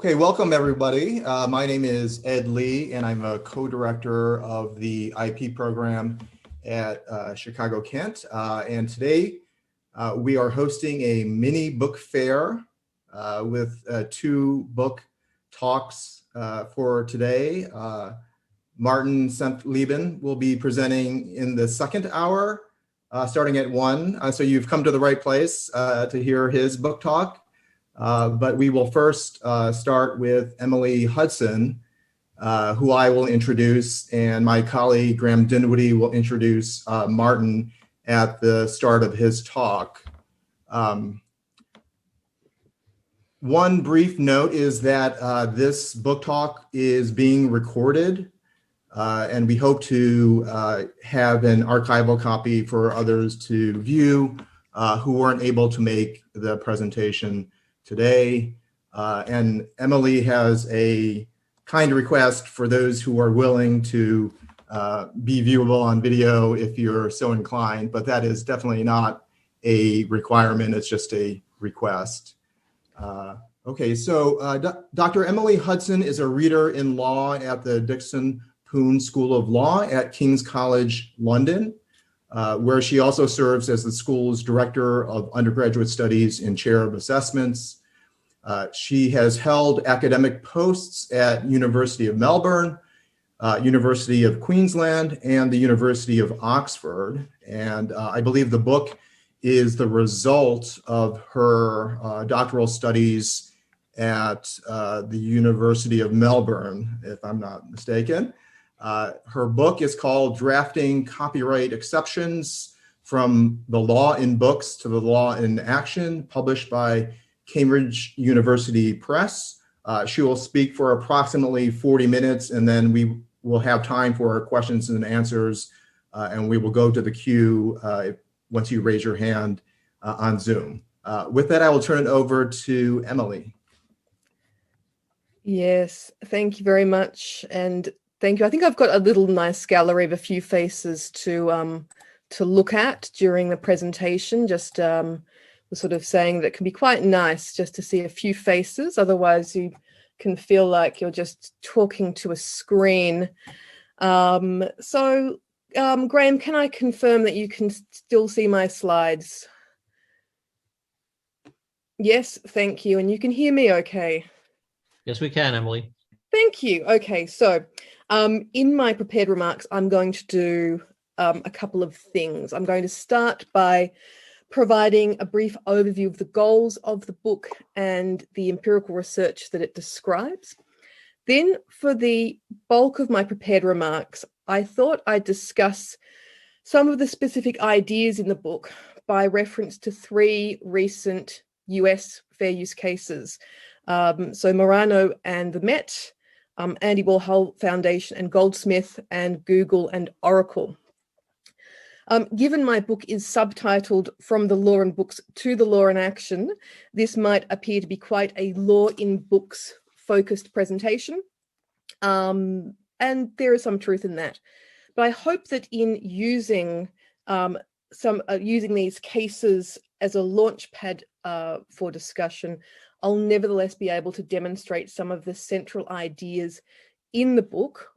Okay, welcome everybody. My name is Ed Lee, and I'm a co-director of the IP program at Chicago Kent. And today we are hosting a mini book fair with two book talks for today. Martin Lieben will be presenting in the second hour, starting at 1. So you've come to the right place to hear his book talk. But we will first start with Emily Hudson, who I will introduce, and my colleague Graham Dinwiddie will introduce Martin at the start of his talk. One brief note is that this book talk is being recorded, and we hope to have an archival copy for others to view who weren't able to make the presentation today. And Emily has a kind request for those who are willing to be viewable on video if you're so inclined, but that is definitely not a requirement, it's just a request. Okay, so Dr. Emily Hudson is a reader in law at the Dickson Poon School of Law at King's College London, where she also serves as the school's Director of Undergraduate Studies and Chair of Assessments. She has held academic posts at University of Melbourne, University of Queensland, and the University of Oxford. And I believe the book is the result of her doctoral studies at the University of Melbourne, if I'm not mistaken. Her book is called Drafting Copyright Exceptions from the Law in Books to the Law in Action, published by Cambridge University Press. She will speak for approximately 40 minutes, and then we will have time for questions and answers, and we will go to the queue once you raise your hand on Zoom. With that, I will turn it over to Emily. Yes, thank you very much. And thank you. I think I've got a little nice gallery of a few faces to look at during the presentation. Just was sort of saying that it can be quite nice just to see a few faces. Otherwise, you can feel like you're just talking to a screen. Graham, can I confirm that you can still see my slides? Yes, thank you. And you can hear me okay? Yes, we can, Emily. Thank you. Okay, so in my prepared remarks, I'm going to do a couple of things. I'm going to start by providing a brief overview of the goals of the book and the empirical research that it describes. Then, for the bulk of my prepared remarks, I thought I'd discuss some of the specific ideas in the book by reference to 3 recent US fair use cases. So Morano and the Met, Andy Warhol Foundation and Goldsmith, and Google and Oracle. Given my book is subtitled From the Law in Books to the Law in Action, this might appear to be quite a law in books focused presentation. And there is some truth in that. But I hope that in using using these cases as a launch pad for discussion, I'll nevertheless be able to demonstrate some of the central ideas in the book.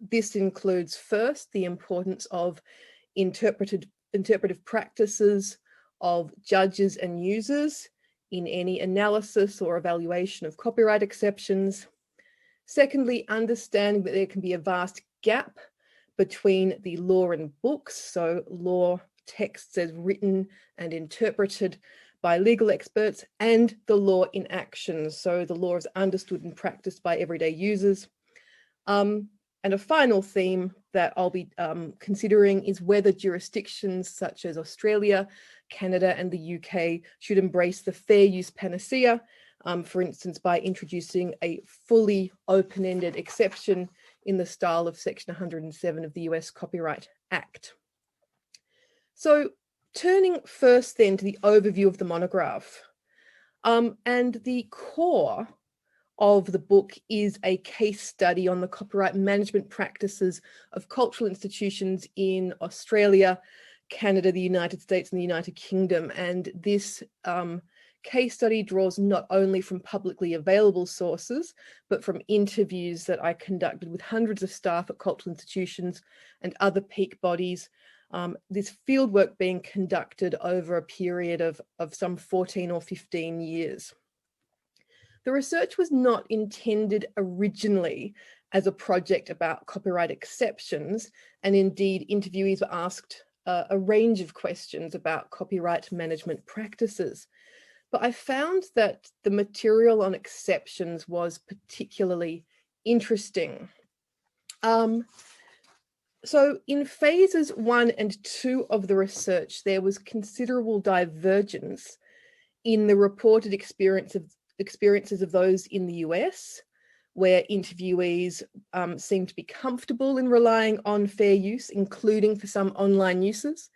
This includes first the importance of interpretive practices of judges and users in any analysis or evaluation of copyright exceptions. Secondly, understanding that there can be a vast gap between the law in books, so law texts as written and interpreted by legal experts, and the law in action, so the law is understood and practiced by everyday users. And a final theme that I'll be considering is whether jurisdictions such as Australia, Canada, and the UK should embrace the fair use panacea, for instance, by introducing a fully open-ended exception in the style of Section 107 of the US Copyright Act. So, turning first then to the overview of the monograph, and the core of the book is a case study on the copyright management practices of cultural institutions in Australia, Canada, the United States, and the United Kingdom. And this case study draws not only from publicly available sources, but from interviews that I conducted with hundreds of staff at cultural institutions and other peak bodies. This fieldwork being conducted over a period of some 14 or 15 years. The research was not intended originally as a project about copyright exceptions, and indeed interviewees were asked a range of questions about copyright management practices. But I found that the material on exceptions was particularly interesting. So in phases 1 and 2 of the research, there was considerable divergence in the reported experiences of those in the US, where interviewees seemed to be comfortable in relying on fair use, including for some online uses,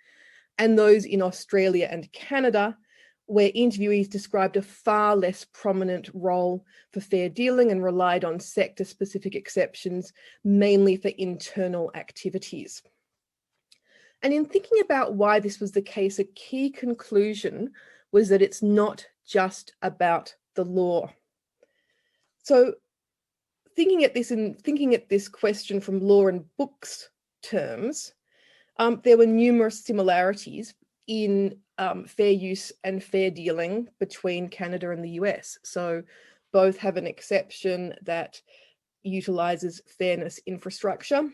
and those in Australia and Canada, where interviewees described a far less prominent role for fair dealing and relied on sector-specific exceptions, mainly for internal activities. And in thinking about why this was the case, a key conclusion was that it's not just about the law. So thinking at this question from law and books terms, there were numerous similarities in fair use and fair dealing between Canada and the US. So both have an exception that utilizes fairness infrastructure.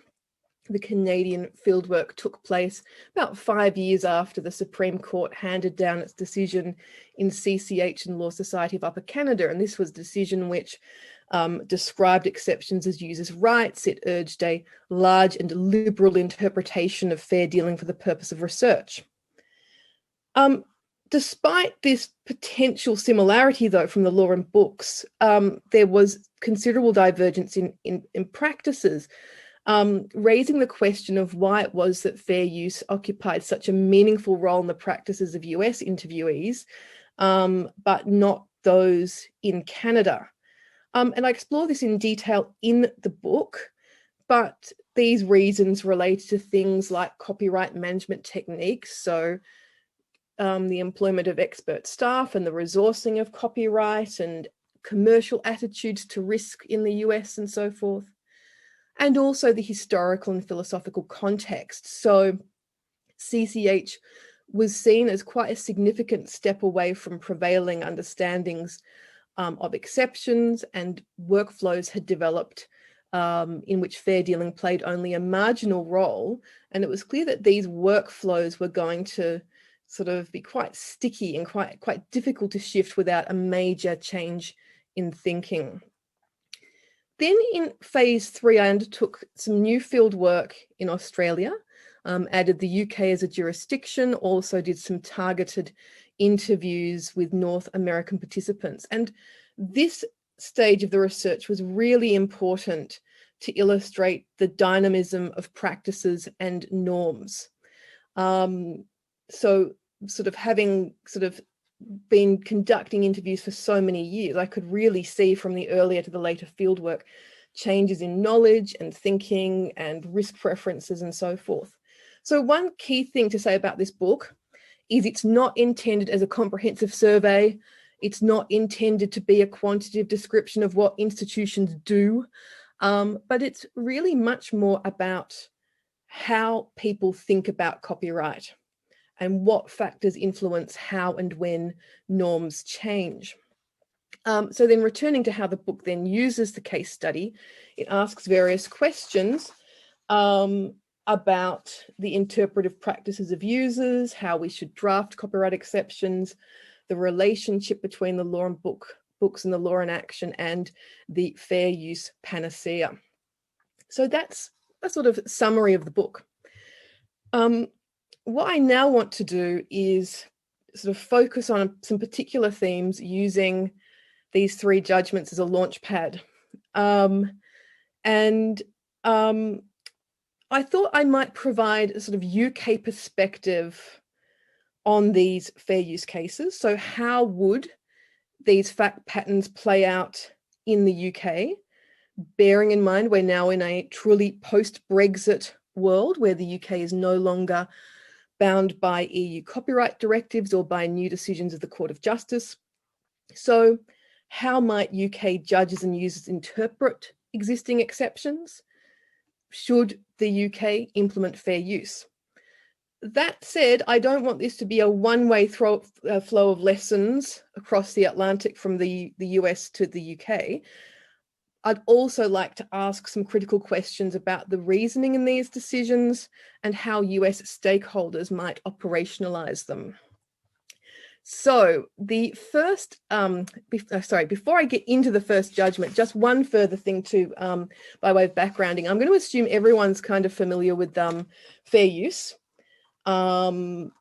The Canadian fieldwork took place about 5 years after the Supreme Court handed down its decision in CCH and Law Society of Upper Canada. And this was a decision which described exceptions as users' rights. It urged a large and liberal interpretation of fair dealing for the purpose of research. Despite this potential similarity, though, from the law and books, there was considerable divergence in practices, raising the question of why it was that fair use occupied such a meaningful role in the practices of US interviewees, but not those in Canada. And I explore this in detail in the book, but these reasons relate to things like copyright management techniques, so the employment of expert staff and the resourcing of copyright and commercial attitudes to risk in the US and so forth, and also the historical and philosophical context. So CCH was seen as quite a significant step away from prevailing understandings of exceptions, and workflows had developed in which fair dealing played only a marginal role. And it was clear that these workflows were going to sort of be quite sticky and quite difficult to shift without a major change in thinking. Then in phase 3, I undertook some new field work in Australia, added the UK as a jurisdiction, also did some targeted interviews with North American participants. And this stage of the research was really important to illustrate the dynamism of practices and norms. So sort of having been conducting interviews for so many years, I could really see from the earlier to the later fieldwork changes in knowledge and thinking and risk preferences and so forth. So one key thing to say about this book is it's not intended as a comprehensive survey. It's not intended to be a quantitative description of what institutions do, but it's really much more about how people think about copyright and what factors influence how and when norms change. So then returning to how the book then uses the case study, it asks various questions about the interpretive practices of users, how we should draft copyright exceptions, the relationship between the law and books and the law in action, and the fair use panacea. So that's a sort of summary of the book. What I now want to do is sort of focus on some particular themes using these 3 judgments as a launch pad. I thought I might provide a sort of UK perspective on these fair use cases. So how would these fact patterns play out in the UK, bearing in mind we're now in a truly post-Brexit world where the UK is no longer bound by EU copyright directives or by new decisions of the Court of Justice. So how might UK judges and users interpret existing exceptions? Should the UK implement fair use? That said, I don't want this to be a one-way flow of lessons across the Atlantic from the US to the UK. I'd also like to ask some critical questions about the reasoning in these decisions and how US stakeholders might operationalize them. So the first, before I get into the first judgment, just one further thing to, by way of backgrounding, I'm going to assume everyone's kind of familiar with fair use. You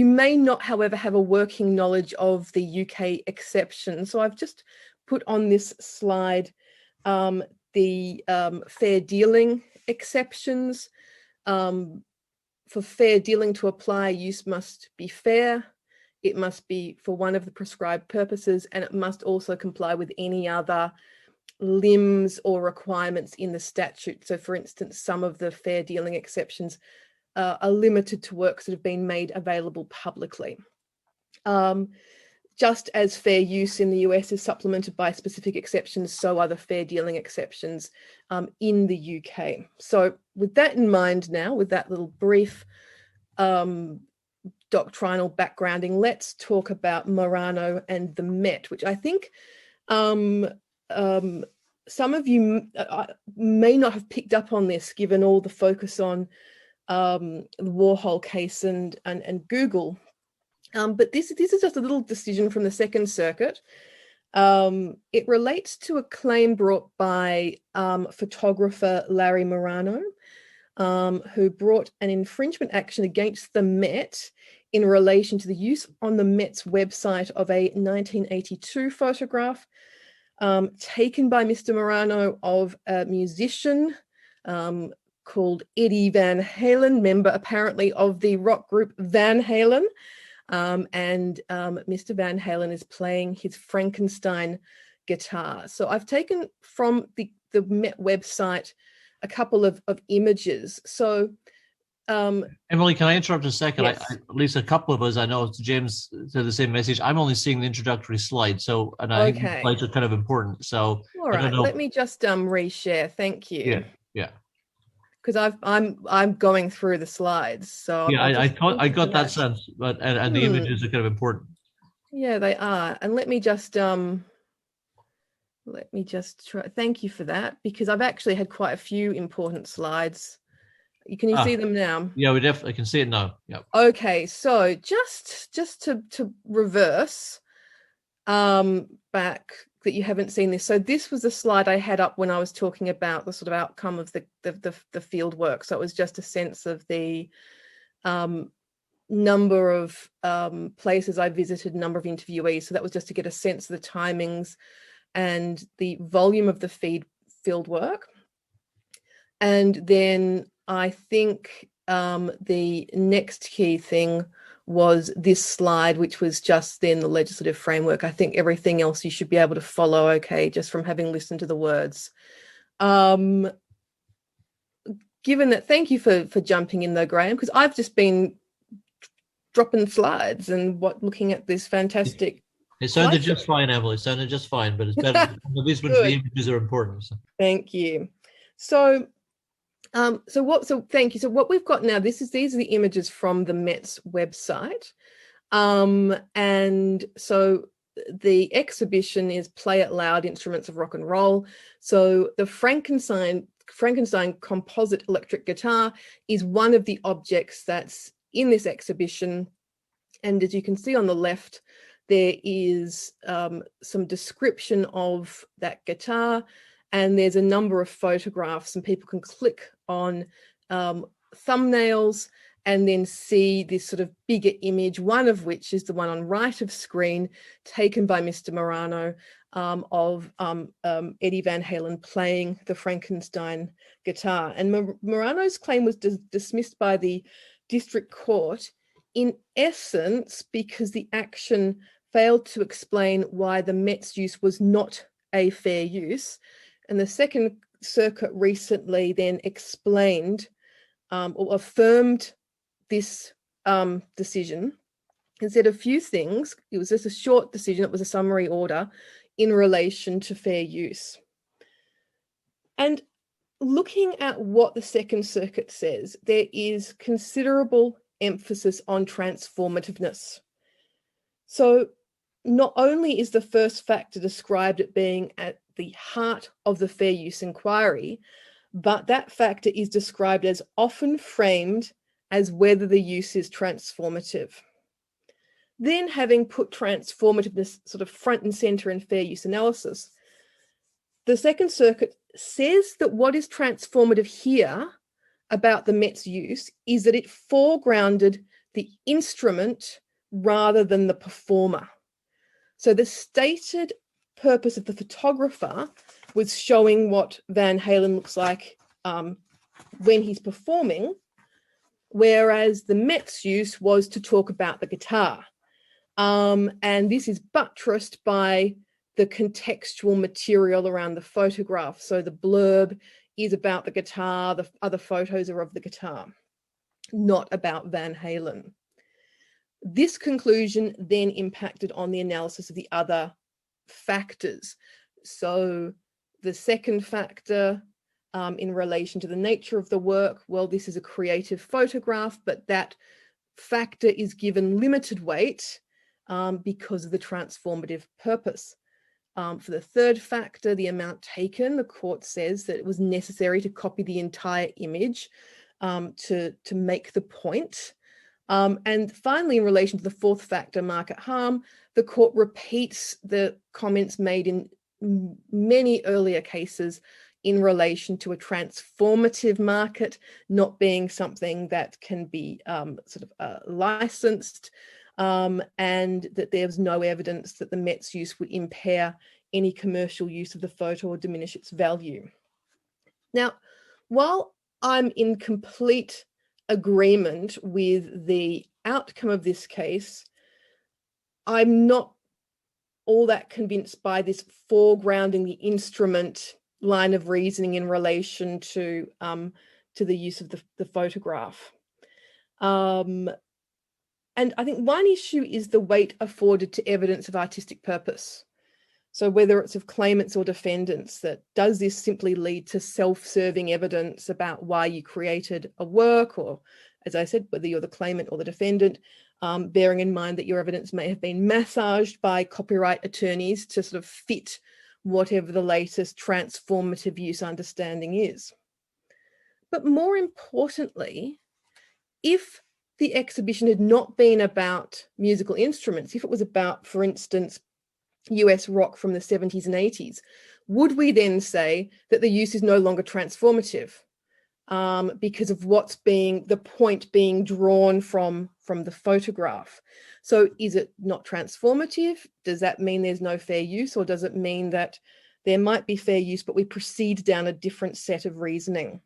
may not, however, have a working knowledge of the UK exception. So I've just put on this slide the fair dealing exceptions. For fair dealing to apply, use must be fair. It must be for one of the prescribed purposes, and it must also comply with any other limbs or requirements in the statute. So, for instance, some of the fair dealing exceptions are limited to works that have been made available publicly. Just as fair use in the US is supplemented by specific exceptions, so are the fair dealing exceptions in the UK. So with that in mind now, with that little brief doctrinal backgrounding, let's talk about Marano and the Met, which I think some of you may not have picked up on this, given all the focus on the Warhol case and Google. But this is just a little decision from the Second Circuit. It relates to a claim brought by photographer Larry Marano, who brought an infringement action against the Met in relation to the use on the Met's website of a 1982 photograph taken by Mr. Marano of a musician called Eddie Van Halen, member apparently of the rock group Van Halen. Mr. Van Halen is playing his Frankenstein guitar. So I've taken from the Met website a couple of images. So Emily, can I interrupt a second? Yes. At least a couple of us, I know James said the same message. I'm only seeing the introductory slide, and I think the slides are kind of important. So all right, let me just reshare. Thank you. Yeah. Because I'm going through the slides, so yeah, I got that sense, but and the images are kind of important. Yeah, they are. And let me just try. Thank you for that, because I've actually had quite a few important slides. Can you see them now? Yeah, we definitely can see it now. Yeah. Okay, so just to reverse back, that you haven't seen this. So this was the slide I had up when I was talking about the sort of outcome of the field work. So it was just a sense of the number of places I visited, number of interviewees. So that was just to get a sense of the timings and the volume of the field work. And then I think the next key thing was this slide, which was just then the legislative framework. I think everything else you should be able to follow, okay, just from having listened to the words. Given that, thank you for jumping in though, Graham, because I've just been dropping slides and looking at this fantastic. It sounded just fine, Emily. It sounded just fine, but it's better. At least when the images are important. So. Thank you. So thank you. So what we've got now, these are the images from the Met's website. And so the exhibition is Play It Loud, Instruments of Rock and Roll. So the Frankenstein composite electric guitar is one of the objects that's in this exhibition. And as you can see on the left, there is some description of that guitar, and there's a number of photographs, and people can click on thumbnails and then see this sort of bigger image, one of which is the one on right of screen, taken by Mr. Marano, of Eddie Van Halen playing the Frankenstein guitar. And Marano's claim was dismissed by the district court, in essence, because the action failed to explain why the Met's use was not a fair use. And the Second Circuit recently then explained or affirmed this decision and said a few things. It was just a short decision. It was a summary order in relation to fair use. And looking at what the Second Circuit says, there is considerable emphasis on transformativeness. So not only is the first factor described as being at the heart of the fair use inquiry, but that factor is described as often framed as whether the use is transformative. Then, having put transformativeness sort of front and center in fair use analysis, the Second Circuit says that what is transformative here about the Met's use is that it foregrounded the instrument rather than the performer. So the stated purpose of the photographer was showing what Van Halen looks like when he's performing, whereas the Met's use was to talk about the guitar. And this is buttressed by the contextual material around the photograph. So the blurb is about the guitar, the other photos are of the guitar, not about Van Halen. This conclusion then impacted on the analysis of the other factors. So the second factor in relation to the nature of the work, well, this is a creative photograph, but that factor is given limited weight because of the transformative purpose. For the third factor, the amount taken, the court says that it was necessary to copy the entire image to make the point. And finally, in relation to the fourth factor, market harm, the court repeats the comments made in many earlier cases in relation to a transformative market not being something that can be licensed, and that there's no evidence that the Met's use would impair any commercial use of the photo or diminish its value. Now, while I'm in complete agreement with the outcome of this case, I'm not all that convinced by this foregrounding the instrument line of reasoning in relation to the use of the photograph. And I think one issue is the weight afforded to evidence of artistic purpose. So whether it's of claimants or defendants, that does this simply lead to self-serving evidence about why you created a work, or, as I said, whether you're the claimant or the defendant, bearing in mind that your evidence may have been massaged by copyright attorneys to sort of fit whatever the latest transformative use understanding is. But more importantly, if the exhibition had not been about musical instruments, if it was about, for instance, US rock from the 70s and 80s, would we then say that the use is no longer transformative because of what's being, the point being drawn from the photograph? So is it not transformative? Does that mean there's no fair use, or does it mean that there might be fair use, but we proceed down a different set of reasoning?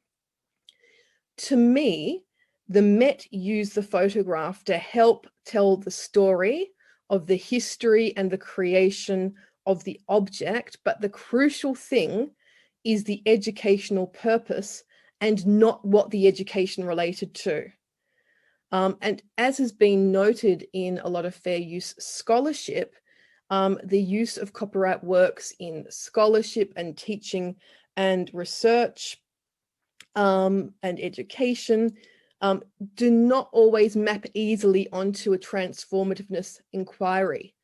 To me, the Met used the photograph to help tell the story of the history and the creation of the object, but the crucial thing is the educational purpose and not what the education related to. And as has been noted in a lot of fair use scholarship, the use of copyright works in scholarship and teaching and research and education do not always map easily onto a transformativeness inquiry,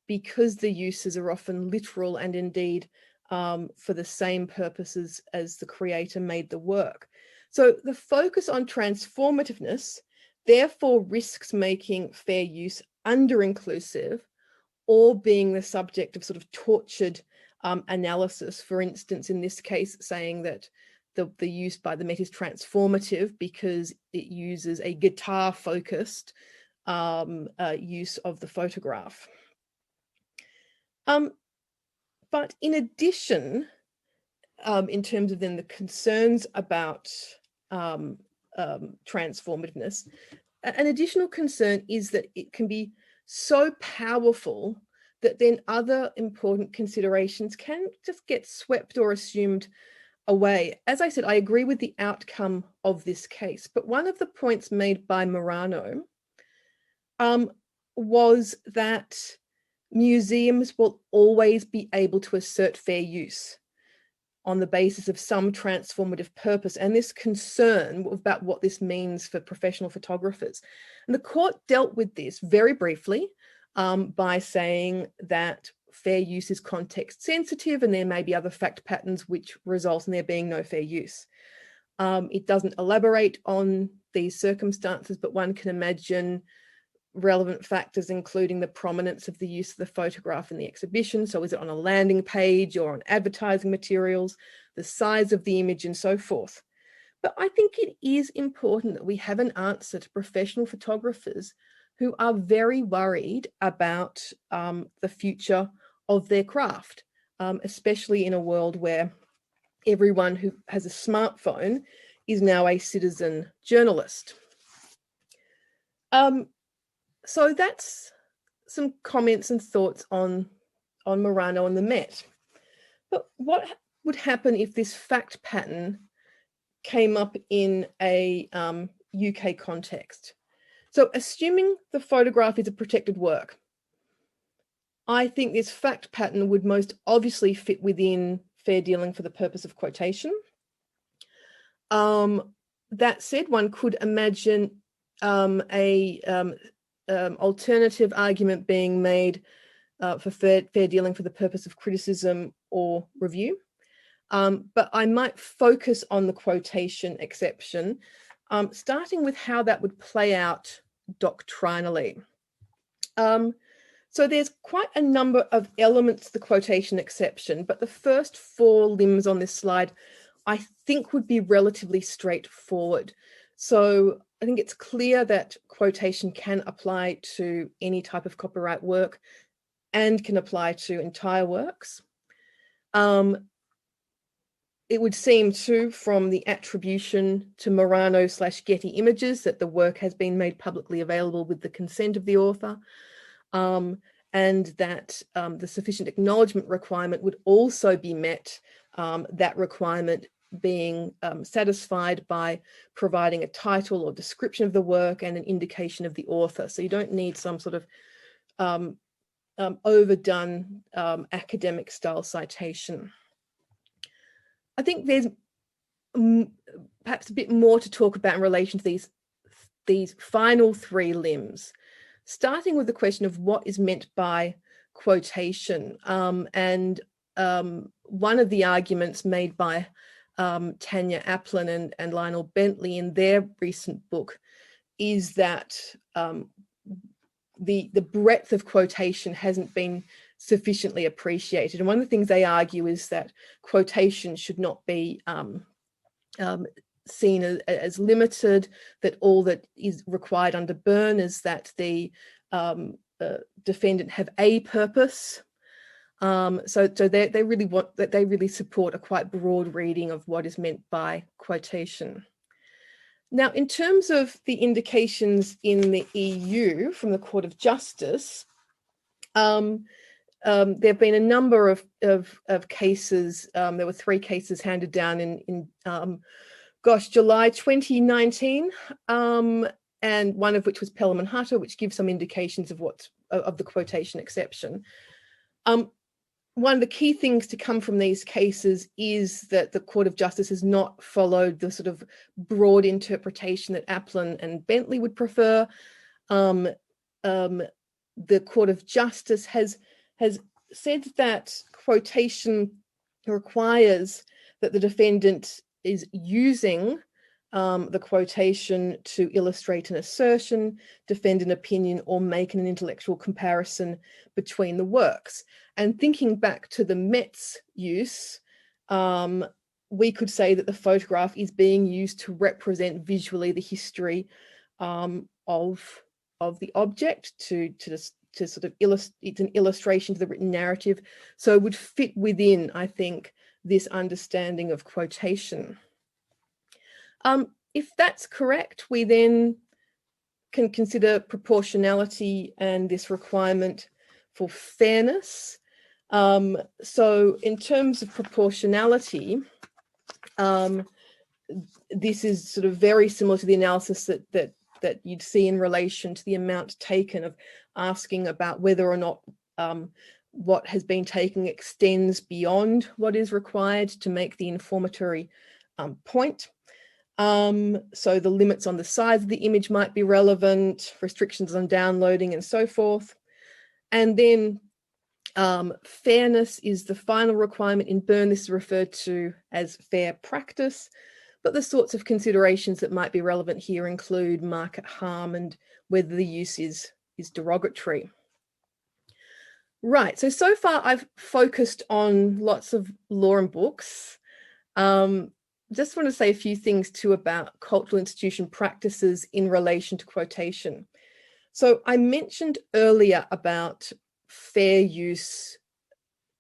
because the uses are often literal and indeed for the same purposes as the creator made the work. So the focus on transformativeness therefore risks making fair use under-inclusive, or being the subject of sort of tortured analysis. For instance, in this case, saying that the use by the Met is transformative because it uses a guitar-focused use of the photograph. But in addition, in terms of then the concerns about transformativeness, an additional concern is that it can be so powerful that then other important considerations can just get swept or assumed away. As I said, I agree with the outcome of this case, but one of the points made by Morano was that museums will always be able to assert fair use on the basis of some transformative purpose, and this concern about what this means for professional photographers. And the court dealt with this very briefly by saying that fair use is context sensitive and there may be other fact patterns which result in there being no fair use. It doesn't elaborate on these circumstances, but one can imagine relevant factors including the prominence of the use of the photograph in the exhibition. So is it on a landing page or on advertising materials, the size of the image and so forth. But I think it is important that we have an answer to professional photographers who are very worried about the future of their craft, especially in a world where everyone who has a smartphone is now a citizen journalist. So that's some comments and thoughts on Murano and the Met. But what would happen if this fact pattern came up in a UK context? So assuming the photograph is a protected work, I think this fact pattern would most obviously fit within fair dealing for the purpose of quotation. That said, one could imagine alternative argument being made for fair dealing for the purpose of criticism or review. But I might focus on the quotation exception, starting with how that would play out doctrinally. So there's quite a number of elements to the quotation exception, but the first 4 limbs on this slide I think would be relatively straightforward. So I think it's clear that quotation can apply to any type of copyright work and can apply to entire works. It would seem too from the attribution to Murano/Getty Images that the work has been made publicly available with the consent of the author, and that the sufficient acknowledgement requirement would also be met, that requirement being satisfied by providing a title or description of the work and an indication of the author. So you don't need some sort of overdone academic style citation. I think there's perhaps a bit more to talk about in relation to these final 3 limbs, starting with the question of what is meant by quotation. And one of the arguments made by Tanya Aplin and Lionel Bentley in their recent book is that the breadth of quotation hasn't been sufficiently appreciated. And one of the things they argue is that quotation should not be seen as limited, that all that is required under Byrne is that the defendant have a purpose. So they really support a quite broad reading of what is meant by quotation. Now, in terms of the indications in the EU from the Court of Justice, there have been a number of cases. There were 3 cases handed down in July 2019, and one of which was Pelham and Hutter, which gives some indications of the quotation exception. One of the key things to come from these cases is that the Court of Justice has not followed the sort of broad interpretation that Aplin and Bentley would prefer. The Court of Justice has said that quotation requires that the defendant is using the quotation to illustrate an assertion, defend an opinion, or make an intellectual comparison between the works. And thinking back to the Met's use, we could say that the photograph is being used to represent visually the history of the object, to sort of it's an illustration to the written narrative. So it would fit within, I think, this understanding of quotation. If that's correct, we then can consider proportionality and this requirement for fairness. So in terms of proportionality, this is sort of very similar to the analysis that that you'd see in relation to the amount taken, of asking about whether or not what has been taken extends beyond what is required to make the informatory point. So the limits on the size of the image might be relevant, restrictions on downloading and so forth. And then fairness is the final requirement. In Byrne, this is referred to as fair practice, but the sorts of considerations that might be relevant here include market harm and whether the use is derogatory. Right, so far I've focused on lots of law and books. Just want to say a few things too about cultural institution practices in relation to quotation. So I mentioned earlier about fair use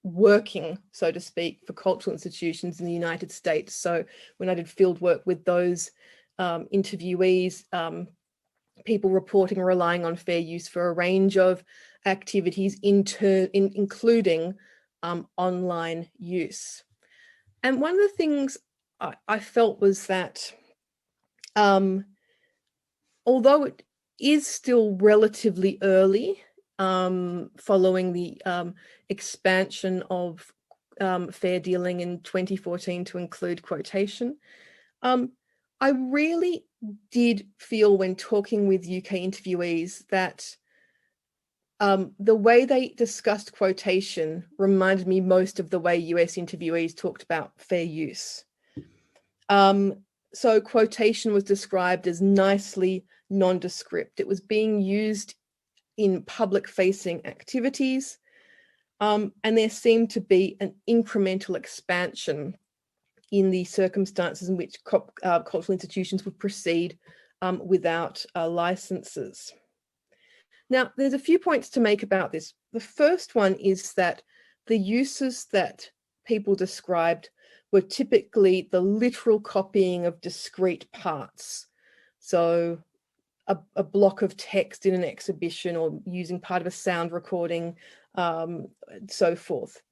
working, so to speak, for cultural institutions in the United States. So when I did field work with those interviewees, people reporting and relying on fair use for a range of activities, including online use. And one of the things I felt was that although it is still relatively early, following the expansion of fair dealing in 2014 to include quotation, I really did feel when talking with UK interviewees that the way they discussed quotation reminded me most of the way US interviewees talked about fair use. So quotation was described as nicely nondescript. It was being used in public-facing activities, and there seemed to be an incremental expansion in the circumstances in which cultural institutions would proceed without licenses. Now, there's a few points to make about this. The first one is that the uses that people described were typically the literal copying of discrete parts. So a block of text in an exhibition, or using part of a sound recording, so forth.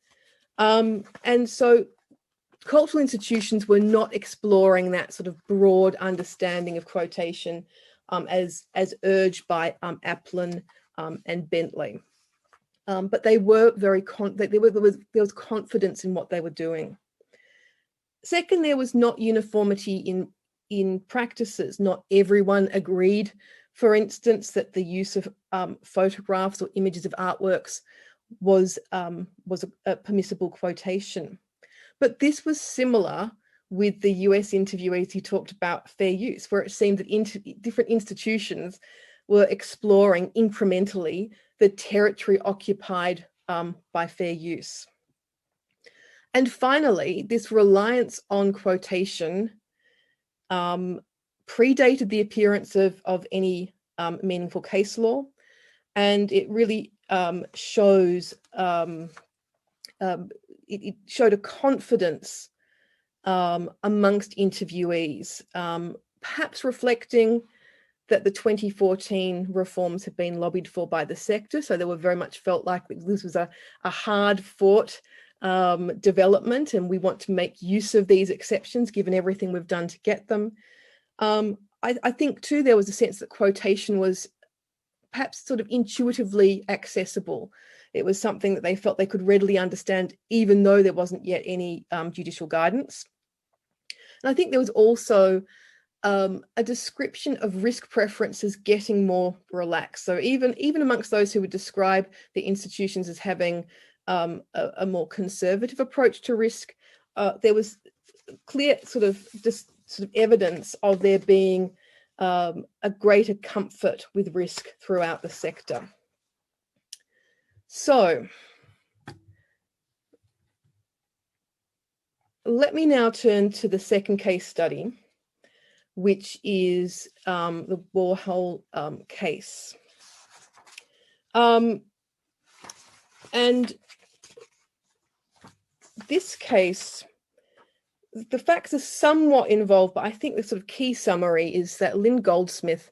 And so cultural institutions were not exploring that sort of broad understanding of quotation as urged by Applin and Bentley. But they were very there was confidence in what they were doing. Second, there was not uniformity in practices. Not everyone agreed, for instance, that the use of photographs or images of artworks was a permissible quotation. But this was similar with the US interviewees who talked about fair use, where it seemed that different institutions were exploring incrementally the territory occupied by fair use. And finally, this reliance on quotation predated the appearance of any meaningful case law, and it really shows it showed a confidence amongst interviewees, perhaps reflecting that the 2014 reforms had been lobbied for by the sector. So they were very much felt like this was a hard-fought development, and we want to make use of these exceptions given everything we've done to get them. I think too there was a sense that quotation was perhaps sort of intuitively accessible. It was something that they felt they could readily understand, even though there wasn't yet any judicial guidance. And I think there was also a description of risk preferences getting more relaxed. So even amongst those who would describe the institutions as having a more conservative approach to risk, there was clear sort of evidence of there being a greater comfort with risk throughout the sector. So let me now turn to the second case study, which is the Warhol case. And this case, the facts are somewhat involved, but I think the sort of key summary is that Lynn Goldsmith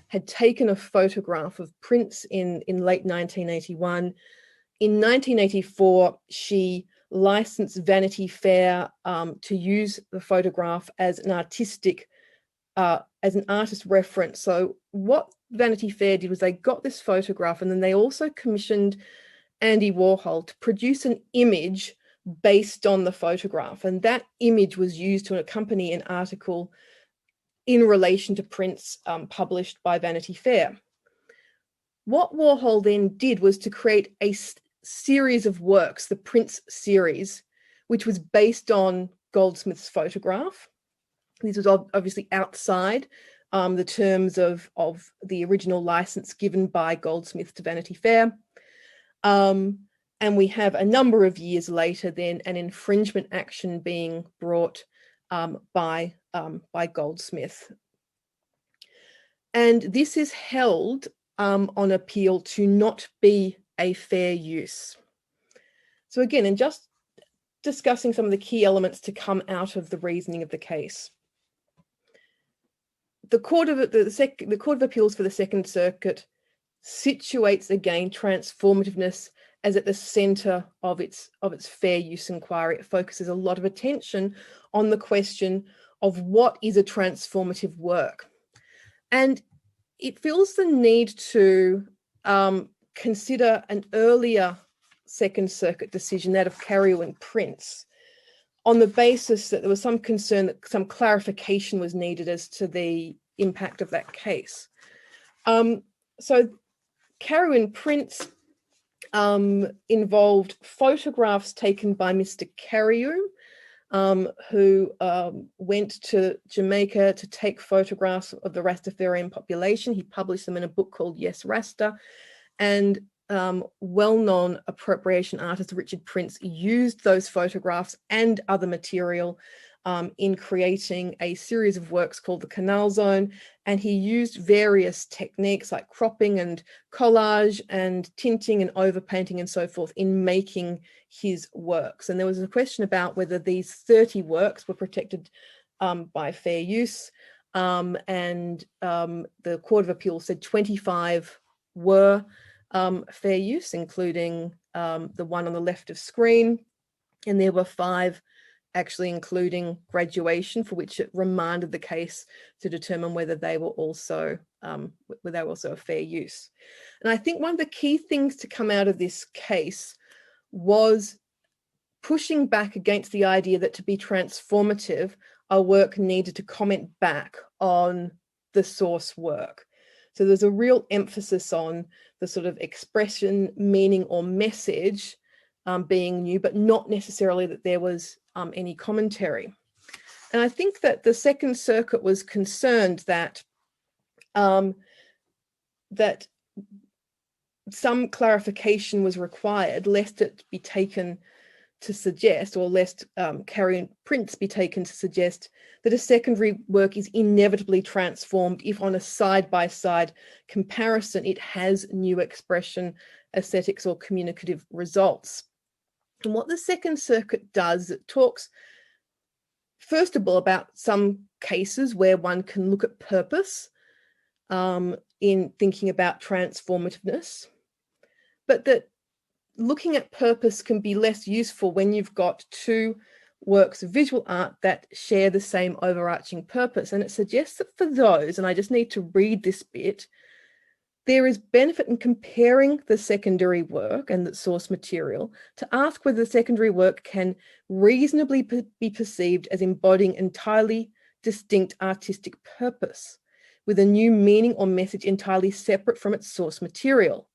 had taken a photograph of Prince in late 1981. In 1984, she licensed Vanity Fair to use the photograph as an artistic as an artist reference. So what Vanity Fair did was they got this photograph, and then they also commissioned Andy Warhol to produce an image based on the photograph. And that image was used to accompany an article in relation to prints published by Vanity Fair. What Warhol then did was to create a series of works, the Prints series, which was based on Goldsmith's photograph. This was obviously outside the terms of the original license given by Goldsmith to Vanity Fair. And we have a number of years later then an infringement action being brought by Goldsmith. And this is held on appeal to not be a fair use. So again, and just discussing some of the key elements to come out of the reasoning of the case. The Court of Appeals for the Second Circuit situates again transformativeness as at the center of its fair use inquiry. It focuses a lot of attention on the question of what is a transformative work. And it feels the need to consider an earlier Second Circuit decision, that of Carreau and Prince, on the basis that there was some concern that some clarification was needed as to the impact of that case. So Carreau and Prince involved photographs taken by Mr. Carreau, who went to Jamaica to take photographs of the Rastafarian population. He published them in a book called Yes Rasta, and well-known appropriation artist Richard Prince used those photographs and other material in creating a series of works called The Canal Zone, and he used various techniques like cropping and collage and tinting and overpainting and so forth in making his works. And there was a question about whether these 30 works were protected by fair use, and the Court of Appeal said 25 were fair use, including the one on the left of screen, and there were 5 actually including Graduation, for which it remanded the case to determine whether they were also a fair use. And I think one of the key things to come out of this case was pushing back against the idea that to be transformative, a work needed to comment back on the source work. So there's a real emphasis on the sort of expression, meaning, or message being new, but not necessarily that there was any commentary. And I think that the Second Circuit was concerned that that some clarification was required, lest it be taken to suggest, or lest Carreau and Prince be taken to suggest, that a secondary work is inevitably transformed if on a side-by-side comparison it has new expression, aesthetics, or communicative results. And what the Second Circuit does, it talks first of all about some cases where one can look at purpose in thinking about transformativeness, but that looking at purpose can be less useful when you've got 2 works of visual art that share the same overarching purpose. And it suggests that for those, and I just need to read this bit, there is benefit in comparing the secondary work and the source material to ask whether the secondary work can reasonably be perceived as embodying entirely distinct artistic purpose, with a new meaning or message entirely separate from its source material,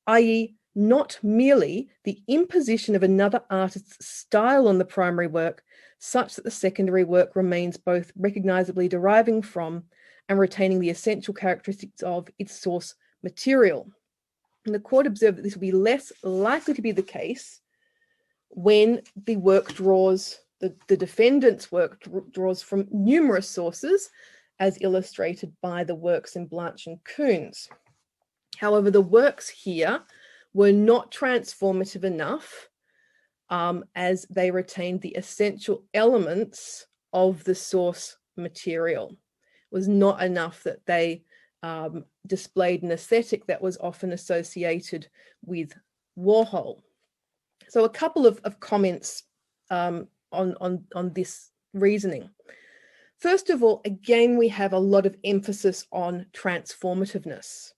i.e., not merely the imposition of another artist's style on the primary work, such that the secondary work remains both recognizably deriving from and retaining the essential characteristics of its source material. And the court observed that this will be less likely to be the case when the work draws, the defendant's work draws from numerous sources, as illustrated by the works in Blanche and Koons. However, the works here were not transformative enough as they retained the essential elements of the source material. It was not enough that they displayed an aesthetic that was often associated with Warhol. So a couple of comments on this reasoning. First of all, again, we have a lot of emphasis on transformativeness,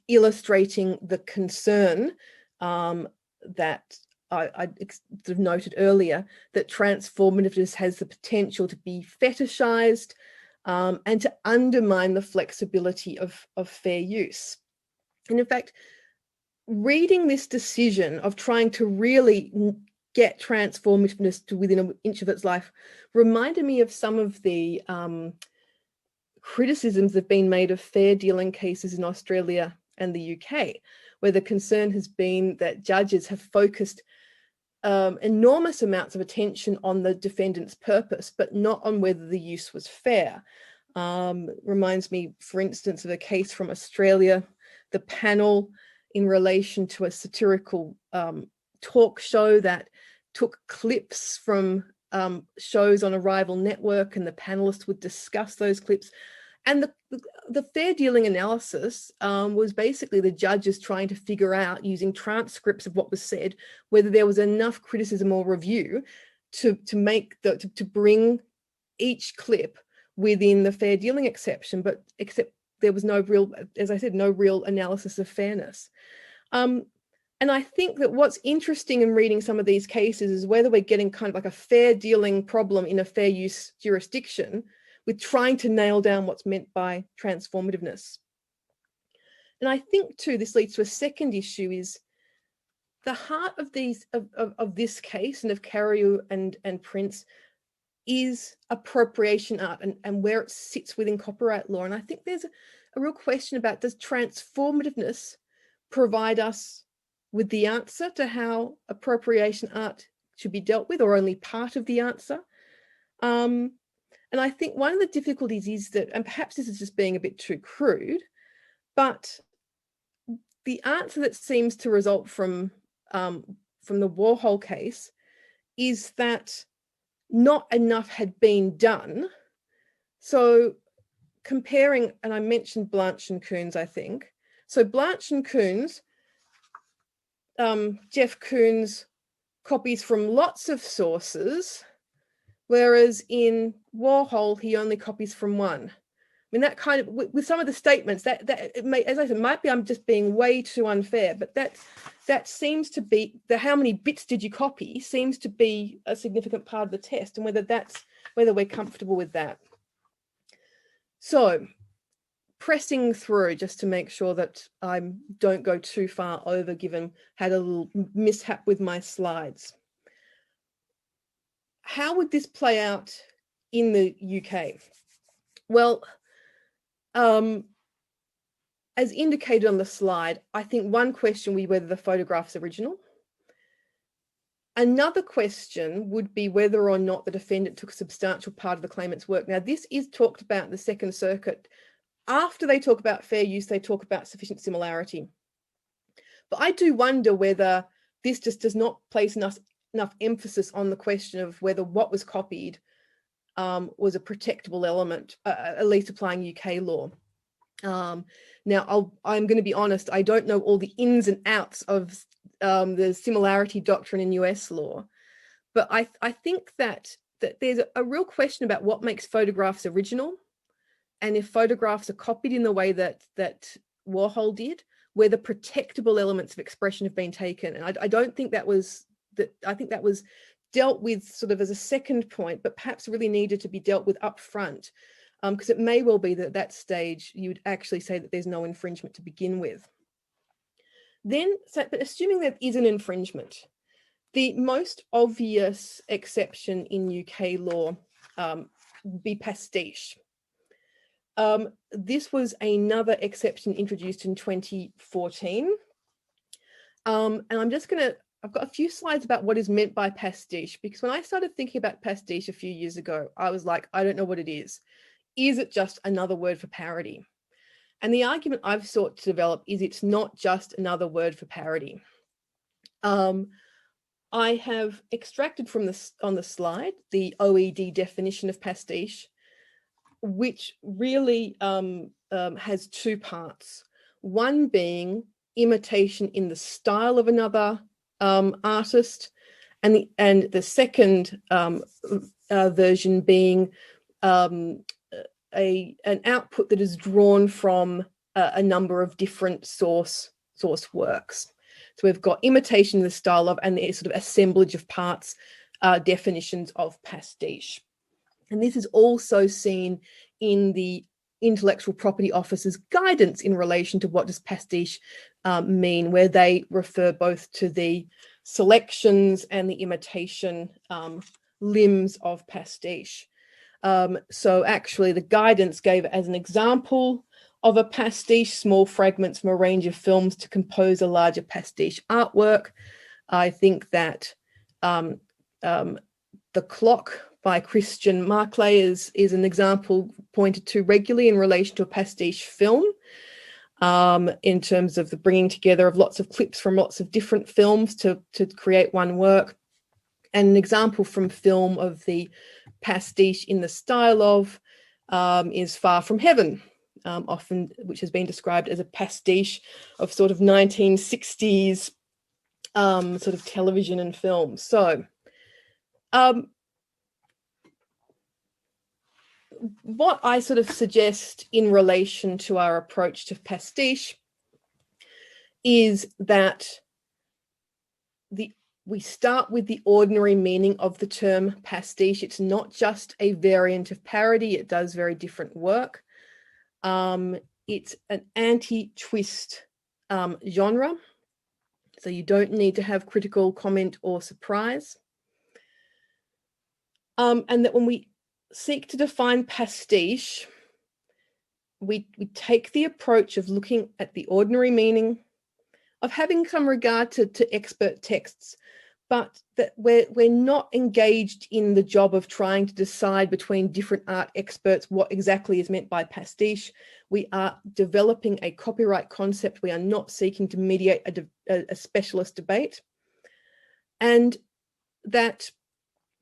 illustrating the concern that I sort of noted earlier, that transformativeness has the potential to be fetishized and to undermine the flexibility of fair use. And in fact, reading this decision of trying to really get transformativeness to within an inch of its life reminded me of some of the criticisms that have been made of fair dealing cases in Australia and the UK, where the concern has been that judges have focused enormous amounts of attention on the defendant's purpose, but not on whether the use was fair. Reminds me, for instance, of a case from Australia, the panel in relation to a satirical talk show that took clips from shows on a rival network, and the panelists would discuss those clips. And the fair dealing analysis was basically the judges trying to figure out, using transcripts of what was said, whether there was enough criticism or review to bring each clip within the fair dealing exception, but except there was no real, as I said, no real analysis of fairness. And I think that what's interesting in reading some of these cases is whether we're getting kind of like a fair dealing problem in a fair use jurisdiction with trying to nail down what's meant by transformativeness. And I think too, this leads to a second issue, is the heart of this case and of Carreyrou and Prince is appropriation art and where it sits within copyright law. And I think there's a real question about, does transformativeness provide us with the answer to how appropriation art should be dealt with, or only part of the answer? And I think one of the difficulties is that, and perhaps this is just being a bit too crude, but the answer that seems to result from the Warhol case is that not enough had been done. So comparing, and I mentioned Blanche and Koons, I think. So Blanche and Koons, Jeff Koons copies from lots of sources, whereas in Warhol, he only copies from one. I mean, that kind of, with some of the statements, that it may, as I said, might be I'm just being way too unfair, but that seems to be, how many bits did you copy seems to be a significant part of the test, and whether we're comfortable with that. So pressing through just to make sure that I don't go too far over, given had a little mishap with my slides. How would this play out in the UK? Well, as indicated on the slide, I think one question would be whether the photograph's original. Another question would be whether or not the defendant took a substantial part of the claimant's work. Now, this is talked about in the Second Circuit. After they talk about fair use, they talk about sufficient similarity. But I do wonder whether this just does not place enough emphasis on the question of whether what was copied was a protectable element, at least applying UK law. Now, I'm going to be honest, I don't know all the ins and outs of the similarity doctrine in US law, but I think that there's a real question about what makes photographs original, and if photographs are copied in the way that Warhol did, where the protectable elements of expression have been taken. And I don't think that was, I think that was dealt with sort of as a second point, but perhaps really needed to be dealt with up front, because it may well be that at that stage you would actually say that there's no infringement to begin with. Then, but assuming there is an infringement, the most obvious exception in UK law would be pastiche. This was another exception introduced in 2014. And I've got a few slides about what is meant by pastiche, because when I started thinking about pastiche a few years ago, I was like, I don't know what it is. Is it just another word for parody? And the argument I've sought to develop is it's not just another word for parody. I have extracted from this on the slide the OED definition of pastiche, which really has two parts. One being imitation in the style of another artist, and the second version being an output that is drawn from a number of different source works. So we've got imitation, the style of, and the sort of assemblage of parts, definitions of pastiche. And this is also seen in the Intellectual Property Office's guidance in relation to what does pastiche mean, where they refer both to the selections and the imitation limbs of pastiche. So actually the guidance gave it as an example of a pastiche, small fragments from a range of films to compose a larger pastiche artwork. I think that The Clock by Christian Marclay is an example pointed to regularly in relation to a pastiche film, in terms of the bringing together of lots of clips from lots of different films to create one work. And an example from film of the pastiche in the style of is Far From Heaven, often which has been described as a pastiche of sort of 1960s sort of television and film. So what I sort of suggest in relation to our approach to pastiche is that we start with the ordinary meaning of the term pastiche. It's not just a variant of parody. It does very different work. It's an anti-twist genre. So you don't need to have critical comment or surprise. And that when we seek to define pastiche, we take the approach of looking at the ordinary meaning, of having some regard to expert texts, but that we're not engaged in the job of trying to decide between different art experts what exactly is meant by pastiche. We are developing a copyright concept. We are not seeking to mediate a specialist debate, and that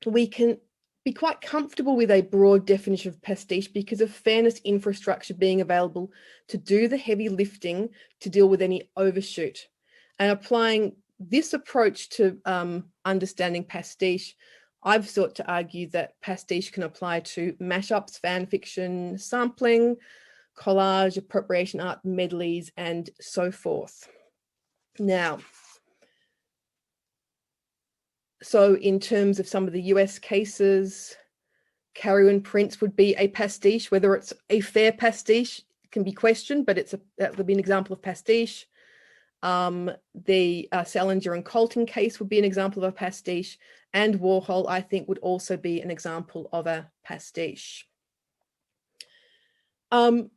we can be quite comfortable with a broad definition of pastiche because of fairness infrastructure being available to do the heavy lifting to deal with any overshoot. And applying this approach to understanding pastiche, I've sought to argue that pastiche can apply to mashups, fan fiction, sampling, collage, appropriation art, medleys, and so forth. Now, so in terms of some of the US cases, Carew Prince would be a pastiche. Whether it's a fair pastiche can be questioned, but that would be an example of pastiche. The Salinger and Colton case would be an example of a pastiche, and Warhol, I think, would also be an example of a pastiche. And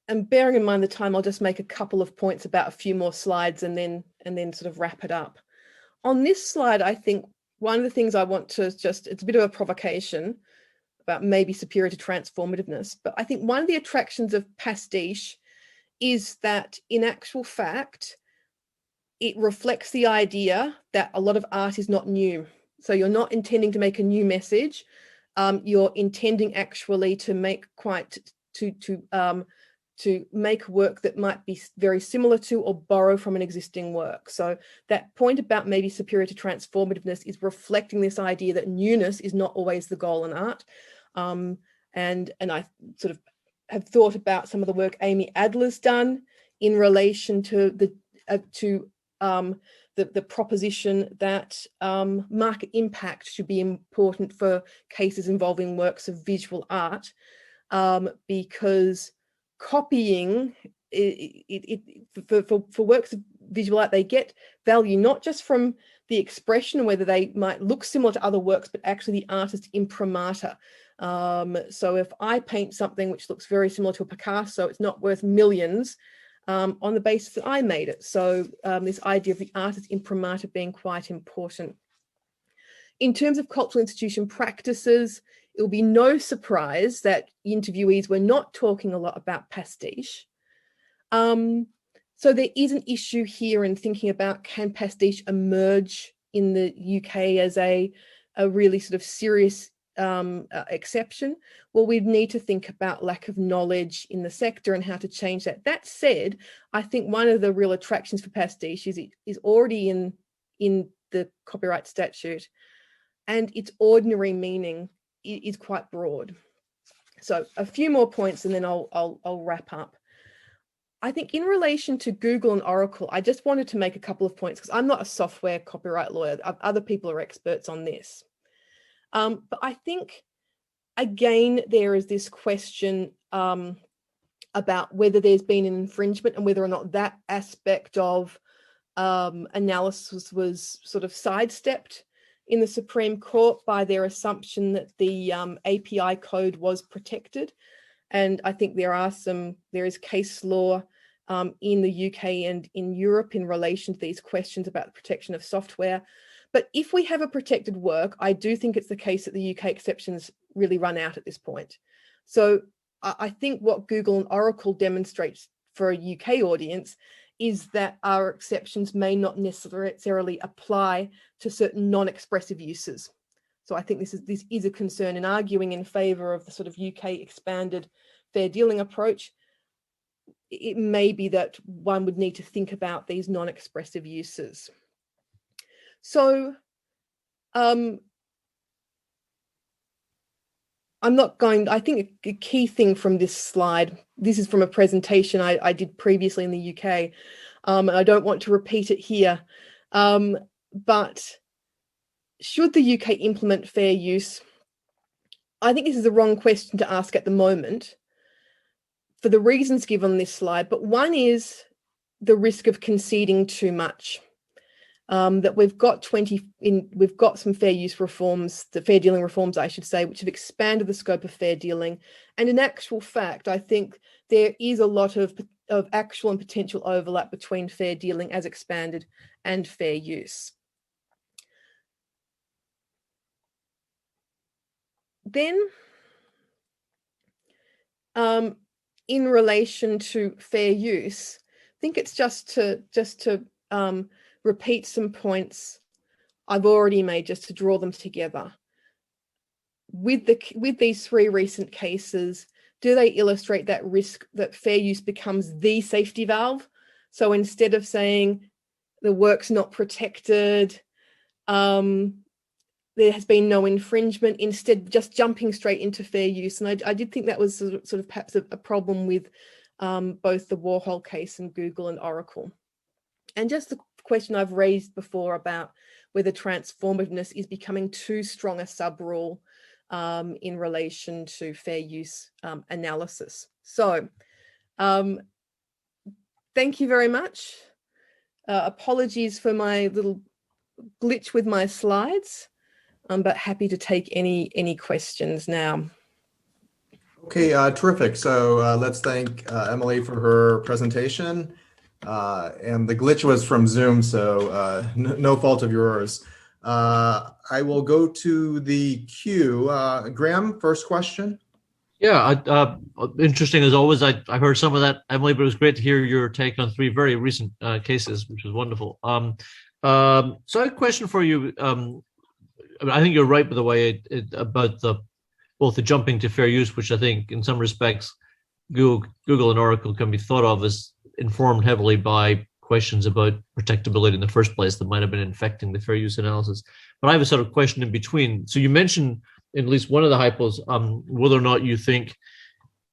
bearing in mind the time, I'll just make a couple of points about a few more slides and then sort of wrap it up. On this slide, I think one of the things I want to it's a bit of a provocation about maybe superior to transformativeness, but I think one of the attractions of pastiche is that in actual fact, it reflects the idea that a lot of art is not new. So you're not intending to make a new message. You're intending actually to make to make work that might be very similar to or borrow from an existing work. So that point about maybe superior to transformativeness is reflecting this idea that newness is not always the goal in art. And I sort of have thought about some of the work Amy Adler's done in relation to the proposition that market impact should be important for cases involving works of visual art, because copying for works of visual art, they get value not just from the expression, whether they might look similar to other works, but actually the artist imprimatur. So if I paint something which looks very similar to a Picasso, it's not worth millions on the basis that I made it. So this idea of the artist imprimatur being quite important. In terms of cultural institution practices, it will be no surprise that interviewees were not talking a lot about pastiche. So there is an issue here in thinking about, can pastiche emerge in the UK as a really sort of serious exception? Well, we'd need to think about lack of knowledge in the sector and how to change that. That said, I think one of the real attractions for pastiche is it is already in the copyright statute. and its ordinary meaning is quite broad. So a few more points and then I'll wrap up. I think in relation to Google and Oracle, I just wanted to make a couple of points because I'm not a software copyright lawyer. Other people are experts on this. But I think, again, there is this question about whether there's been an infringement and whether or not that aspect of analysis was sort of sidestepped in the Supreme Court by their assumption that the API code was protected. And I think there is case law in the UK and in Europe in relation to these questions about the protection of software. But if we have a protected work, I do think it's the case that the UK exceptions really run out at this point. So I think what Google and Oracle demonstrates for a UK audience is that our exceptions may not necessarily apply to certain non-expressive uses. So I think this is a concern in arguing in favour of the sort of UK expanded fair dealing approach. It may be that one would need to think about these non-expressive uses. So I think a key thing from this slide, this is from a presentation I did previously in the UK, and I don't want to repeat it here, but should the UK implement fair use? I think this is the wrong question to ask at the moment for the reasons given on this slide, but one is the risk of conceding too much. That we've got some fair use reforms, the fair dealing reforms, I should say, which have expanded the scope of fair dealing. And in actual fact, I think there is a lot of actual and potential overlap between fair dealing as expanded and fair use. Then, in relation to fair use, I think it's just to repeat some points I've already made, just to draw them together. With these three recent cases, do they illustrate that risk that fair use becomes the safety valve? So instead of saying the work's not protected, there has been no infringement, instead just jumping straight into fair use. And I did think that was sort of perhaps a problem with both the Warhol case and Google and Oracle. And just the question I've raised before about whether transformativeness is becoming too strong a sub-rule in relation to fair use analysis. So thank you very much. Apologies for my little glitch with my slides, but happy to take any questions now. Okay, terrific. So let's thank Emily for her presentation. And the glitch was from Zoom, so no fault of yours. I will go to the queue. Graham, first question. Yeah, interesting as always. I heard some of that, Emily, but it was great to hear your take on three very recent cases, which was wonderful. So I have a question for you. I think you're right, by the way, about both the jumping to fair use, which I think in some respects Google and Oracle can be thought of as informed heavily by questions about protectability in the first place that might have been infecting the fair use analysis. But I have a sort of question in between. So you mentioned in at least one of the hypos whether or not you think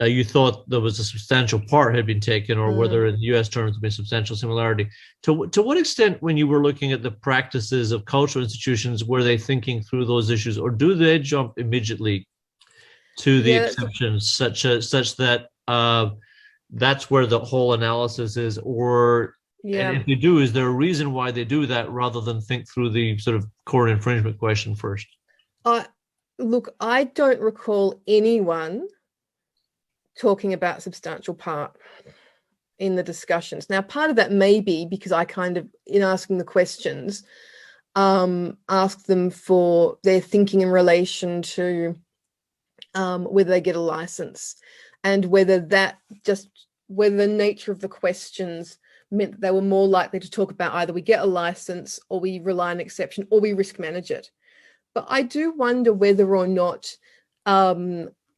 you thought there was a substantial part had been taken, or whether in US terms there been substantial similarity. To what extent, when you were looking at the practices of cultural institutions, were they thinking through those issues, or do they jump immediately to the exceptions such that that's where the whole analysis is, or and if they do, is there a reason why they do that rather than think through the sort of core infringement question first? Look, I don't recall anyone talking about substantial part in the discussions. Now, part of that may be because I kind of, in asking the questions, asked them for their thinking in relation to whether they get a license, and whether the nature of the questions meant that they were more likely to talk about either we get a license, or we rely on exception, or we risk manage it. But I do wonder whether or not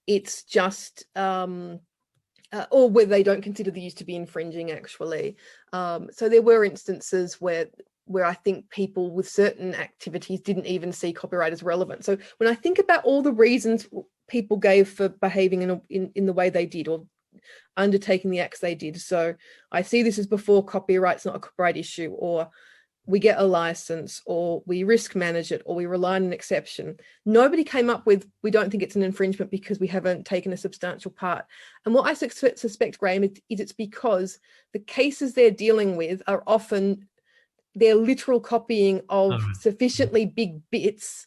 it's just, or whether they don't consider the use to be infringing, actually. So there were instances where where I think people with certain activities didn't even see copyright as relevant. So when I think about all the reasons people gave for behaving in the way they did, or undertaking the acts they did, so I see this as before copyright's not a copyright issue, or we get a license, or we risk manage it, or we rely on an exception. Nobody came up with, we don't think it's an infringement because we haven't taken a substantial part. And what I suspect, Graham, is it's because the cases they're dealing with are often their literal copying of sufficiently big bits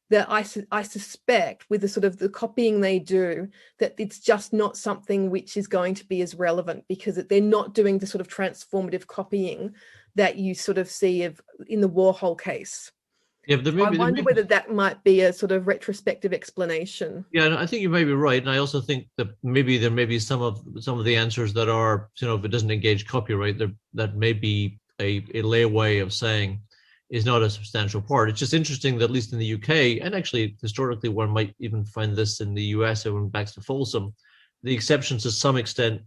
that I suspect with the sort of the copying they do, that it's just not something which is going to be as relevant, because they're not doing the sort of transformative copying that you sort of see in the Warhol case. Yeah, but I wonder whether that might be a sort of retrospective explanation. Yeah, I think you may be right, and I also think that maybe there may be some of the answers that are, if it doesn't engage copyright, that may be a layaway of saying is not a substantial part. It's just interesting that at least in the UK, and actually historically one might even find this in the US, and back to Folsom, the exceptions to some extent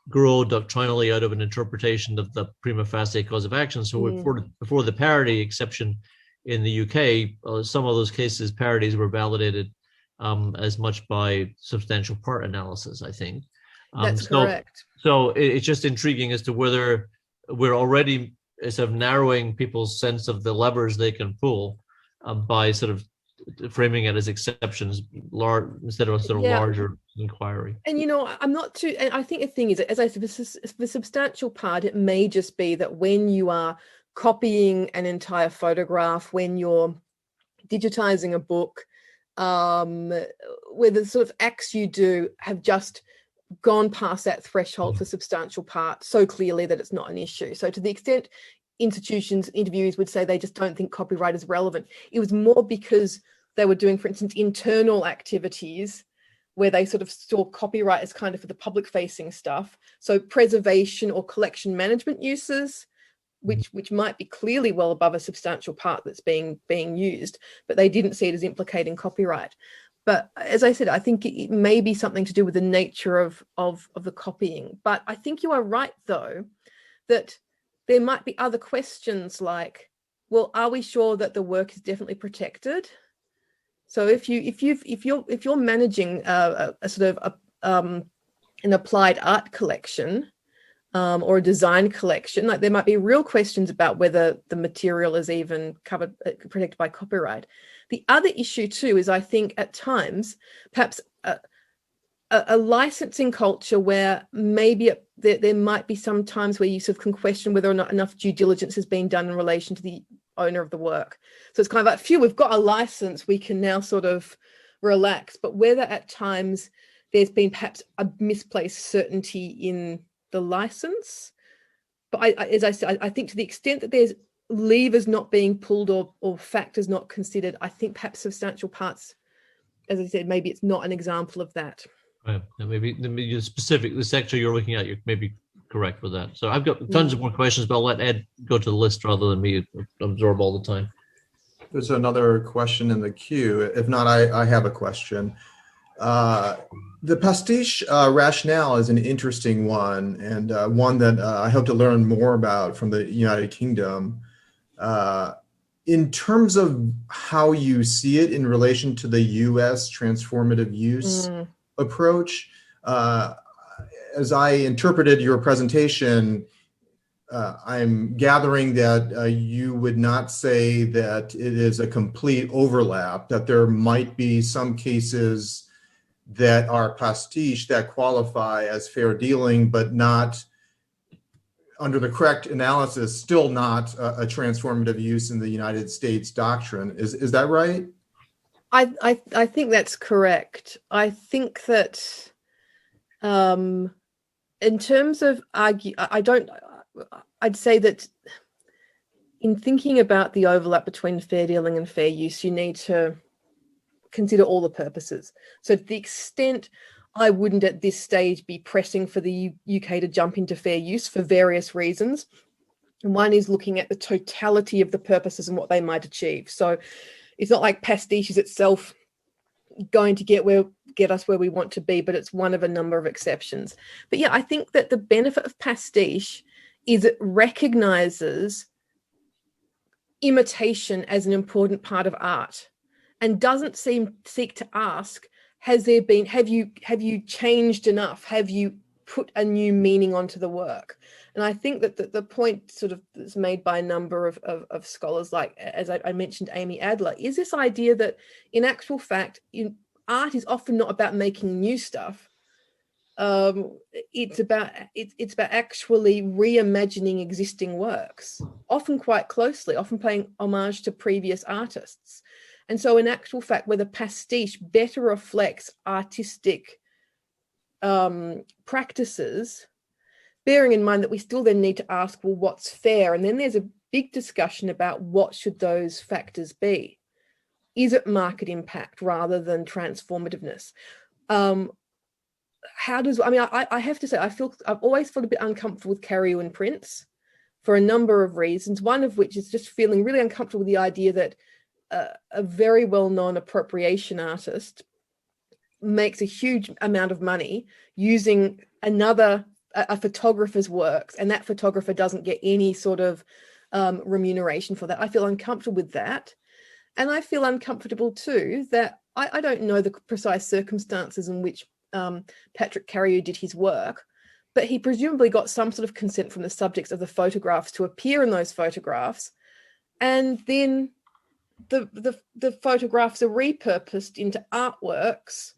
grow doctrinally out of an interpretation of the prima facie cause of action. So before the parity exception in the UK, some of those cases, parodies were validated as much by substantial part analysis, I think. That's correct. So it's just intriguing as to whether we're already sort of narrowing people's sense of the levers they can pull by sort of framing it as exceptions, instead of a sort of larger inquiry. And I'm not too, and I think the thing is, as I said, the substantial part, it may just be that when you are copying an entire photograph, when you're digitizing a book, where the sort of acts you do have just gone past that threshold for substantial part so clearly that it's not an issue. So to the extent institutions, interviewees would say they just don't think copyright is relevant, it was more because they were doing, for instance, internal activities where they sort of saw copyright as kind of for the public facing stuff. So preservation or collection management uses, which might be clearly well above a substantial part that's being used, but they didn't see it as implicating copyright. But as I said, I think it may be something to do with the nature of the copying. But I think you are right, though, that there might be other questions like, well, are we sure that the work is definitely protected? So if you're managing a sort of an applied art collection or a design collection, like there might be real questions about whether the material is even protected by copyright. The other issue too is, I think at times perhaps a licensing culture where maybe there might be some times where you sort of can question whether or not enough due diligence has been done in relation to the owner of the work. So it's kind of like, phew, we've got a license, we can now sort of relax. But whether at times there's been perhaps a misplaced certainty in the license. But as I said, I think to the extent that there's levers not being pulled or factors not considered, I think perhaps substantial parts, as I said, maybe it's not an example of that. Right. Maybe the sector you're looking at, you may be correct with that. So I've got tons of more questions, but I'll let Ed go to the list rather than me absorb all the time. There's another question in the queue. If not, I have a question. The pastiche rationale is an interesting one, and one that I hope to learn more about from the United Kingdom. In terms of how you see it in relation to the US transformative use approach, as I interpreted your presentation, I'm gathering that you would not say that it is a complete overlap, that there might be some cases that are pastiche that qualify as fair dealing, but not, under the correct analysis, still not a transformative use in the United States doctrine. Is that right? I think that's correct. I think that in terms of I'd say that in thinking about the overlap between fair dealing and fair use, you need to consider all the purposes. So to the extent I wouldn't at this stage be pressing for the UK to jump into fair use for various reasons. And one is looking at the totality of the purposes and what they might achieve. So it's not like pastiche is itself going to get us where we want to be, but it's one of a number of exceptions. But yeah, I think that the benefit of pastiche is it recognizes imitation as an important part of art, and doesn't seek to ask, have you changed enough? Have you put a new meaning onto the work? And I think that the point sort of that's made by a number of scholars, like, as I mentioned, Amy Adler, is this idea that in actual fact, art is often not about making new stuff. It's about actually reimagining existing works, often quite closely, often paying homage to previous artists. And so in actual fact, where the pastiche better reflects artistic practices, bearing in mind that we still then need to ask, well, what's fair? And then there's a big discussion about what should those factors be. Is it market impact rather than transformativeness? I have to say, I've always felt a bit uncomfortable with Cariou prints for a number of reasons, one of which is just feeling really uncomfortable with the idea that a very well-known appropriation artist makes a huge amount of money using a photographer's works, and that photographer doesn't get any sort of remuneration for that. I feel uncomfortable with that. And I feel uncomfortable too that I don't know the precise circumstances in which Patrick Cariou did his work, but he presumably got some sort of consent from the subjects of the photographs to appear in those photographs. And then the photographs are repurposed into artworks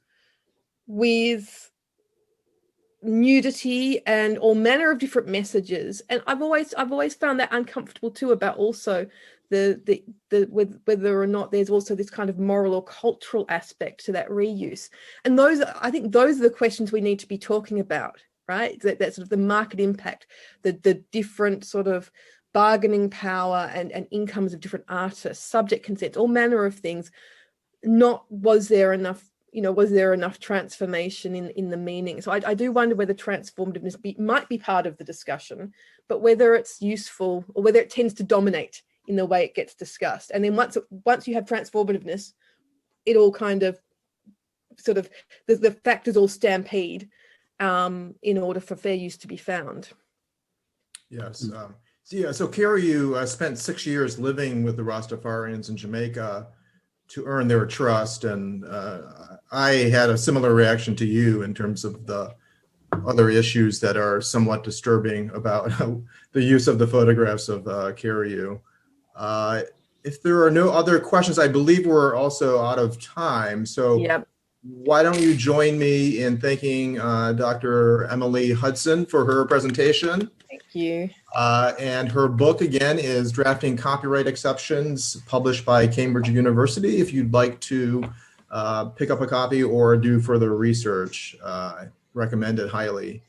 with nudity and all manner of different messages. And I've always found that uncomfortable too, about also whether or not there's also this kind of moral or cultural aspect to that reuse. And I think those are the questions we need to be talking about, right? That sort of the market impact, the different sort of bargaining power and incomes of different artists, subject consent, all manner of things. Was there enough transformation in the meaning? So I do wonder whether transformativeness might be part of the discussion, but whether it's useful or whether it tends to dominate in the way it gets discussed. And then once you have transformativeness, it all kind of sort of, the factors all stampede in order for fair use to be found. Yes. So Cariou spent 6 years living with the Rastafarians in Jamaica to earn their trust. And I had a similar reaction to you in terms of the other issues that are somewhat disturbing about the use of the photographs of Cariou. If there are no other questions, I believe we're also out of time. So yep. Why don't you join me in thanking Dr. Emily Hudson for her presentation. Thank you. And her book, again, is Drafting Copyright Exceptions, published by Cambridge University. If you'd like to pick up a copy or do further research, I recommend it highly.